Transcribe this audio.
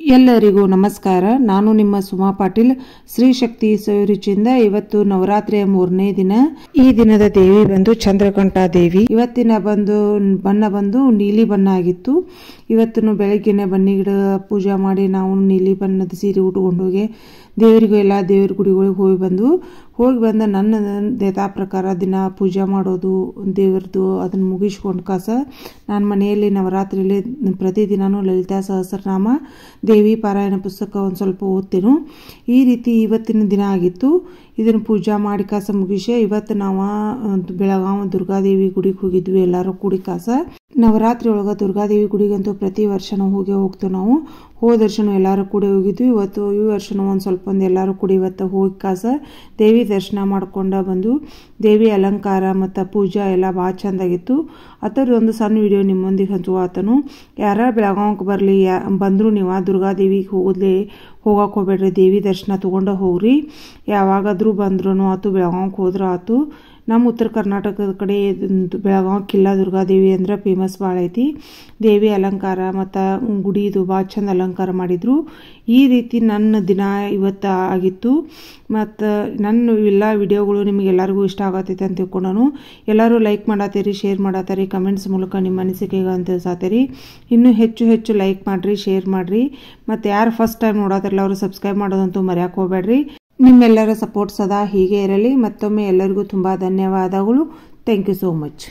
ಎಲ್ಲರಿಗೂ ನಮಸ್ಕಾರ. ನಾನು ನಿಮ್ಮ ಸುಮಾ ಪಾಟೀಲ್. ಶ್ರೀ ಶಕ್ತಿ ಸವಿರುಚಿಯಿಂದ ಇವತ್ತು ನವರಾತ್ರಿಯ 3ನೇ ದಿನ. ಈ ದಿನದ ದೇವಿ ಬಂದು ಚಂದ್ರಘಂಟ ದೇವಿ. ಇವತ್ತಿನ ಬಣ್ಣ ಬಂದು ನೀಲಿ ಬಣ್ಣ ಆಗಿತ್ತು. ಇವತ್ತು ಬೆಳಗ್ಗೆನೆ ಬನ್ನಿ ಗಿಡ ಪೂಜಾ ಮಾಡಿ ನಾವು ನೀಲಿ ಬಣ್ಣದ ಸೀರೆ ಉಟ್ಕೊಂಡು ಹೋಗಿ ದೇವರಿಗೂ ಎಲ್ಲ ದೇವ್ರ ಗುಡಿಗಳಿಗೆ ಹೋಗಿ ಬಂದ ನನ್ನ ಯಥಾ ಪ್ರಕಾರ ದಿನ ಪೂಜೆ ಮಾಡೋದು ದೇವ್ರದ್ದು ಅದನ್ನು ಮುಗಿಸ್ಕೊಂಡು ನಾನು ಮನೆಯಲ್ಲಿ ನವರಾತ್ರಿಯಲ್ಲಿ ಪ್ರತಿದಿನನೂ ಲಲಿತಾ ಸಹಸ್ರನಾಮ ದೇವಿ ಪಾರಾಯಣ ಪುಸ್ತಕ ಒಂದು ಸ್ವಲ್ಪ ಓದ್ತೇನೆ. ಈ ರೀತಿ ಇವತ್ತಿನ ದಿನ ಆಗಿತ್ತು. ಇದನ್ನು ಪೂಜಾ ಮಾಡಿ ಮುಗಿಸಿ ಇವತ್ತು ನಾವು ಬೆಳಗಾವಿ ದುರ್ಗಾದೇವಿ ಗುಡಿಗೆ ಹೋಗಿದ್ವಿ ಎಲ್ಲರೂ ಕೂಡಿ ನವರಾತ್ರಿ ಒಳಗೆ ದುರ್ಗಾದೇವಿ ಗುಡಿಗಂತೂ ಪ್ರತಿ ವರ್ಷ ನಾವು ಹೋಗ್ತೇವೆ. ನಾವು ಹೋದ ವರ್ಷನೂ ಎಲ್ಲರೂ ಕೂಡಿ ಹೋಗಿದ್ವಿ. ಇವತ್ತು ಈ ವರ್ಷನೂ ಒಂದು ಸ್ವಲ್ಪ ಎಲ್ಲರೂ ಕೂಡಿ ಇವತ್ತು ಹೋಗಿ ದೇವಿ ದರ್ಶನ ಮಾಡ್ಕೊಂಡು ಬಂದು ದೇವಿ ಅಲಂಕಾರ ಮತ್ತು ಪೂಜಾ ಎಲ್ಲ ಭಾಳ ಚೆಂದಾಗಿತ್ತು. ಅದರ ಒಂದು ಸಣ್ಣ ವಿಡಿಯೋ ನಿಮ್ಮೊಂದಿಗೆ ಹಂಚುವಾತನು. ಯಾರ ಬೆಳಗಾವಿಗೆ ಬಂದರೂ ನೀವು ದುರ್ಗಾದೇವಿಗೆ ಹೋಗಕ್ಕೆ ಹೋಗ್ಬೇಡ್ರಿ. ದೇವಿ ದರ್ಶನ ತೊಗೊಂಡು ಹೋಗ್ರಿ. ಯಾವಾಗಾದರೂ ಬಂದ್ರೂ ಆತು, ಬೆಳಗಾವಿಗೆ ಹೋದ್ರೆ ಆತು. ನಮ್ಮ ಉತ್ತರ ಕರ್ನಾಟಕದ ಕಡೆ ಬೆಳಗಾವಿ ಕಿಲ್ಲಾ ದುರ್ಗಾದೇವಿ ಅಂದ್ರೆ ಫೇಮಸ್ ಭಾಳ ಐತಿ. ದೇವಿ ಅಲಂಕಾರ ಮತ್ತು ಗುಡಿದು ಭಾಳ ಚಂದ ಅಲಂಕಾರ ಮಾಡಿದ್ರು. ಈ ರೀತಿ ನನ್ನ ದಿನ ಇವತ್ತು ಆಗಿತ್ತು. ಮತ್ತು ನನ್ನ ಎಲ್ಲ ವಿಡಿಯೋಗಳು ನಿಮಗೆಲ್ಲರಿಗೂ ಇಷ್ಟ ಆಗತ್ತೈತೆ ಅಂತ ತಿಳ್ಕೊಂಡು ಎಲ್ಲರೂ ಲೈಕ್ ಮಾಡತ್ತೀರಿ, ಶೇರ್ ಮಾಡತ್ತೀರಿ, ಕಮೆಂಟ್ಸ್ ಮೂಲಕ ನಿಮ್ಮ ಅನಿಸಿಕೆಗೆ ಅಂತ ತಿಳಿಸಾತೀರಿ. ಇನ್ನೂ ಹೆಚ್ಚು ಲೈಕ್ ಮಾಡಿರಿ, ಶೇರ್ ಮಾಡಿರಿ. ಮತ್ತು ಯಾರು ಫಸ್ಟ್ ಟೈಮ್ ನೋಡೋದ್ರಲ್ಲ ಅವರು ಸಬ್ಸ್ಕ್ರೈಬ್ ಮಾಡೋದಂತೂ ಮರೆಯಕ್ಕೆ ಹೋಗ್ಬೇಡ್ರಿ. ನಿಮ್ಮೆಲ್ಲರ ಸಪೋರ್ಟ್ ಸದಾ ಹೀಗೆ ಇರಲಿ. ಮತ್ತೊಮ್ಮೆ ಎಲ್ಲರಿಗೂ ತುಂಬ ಧನ್ಯವಾದಗಳು. Thank you so much.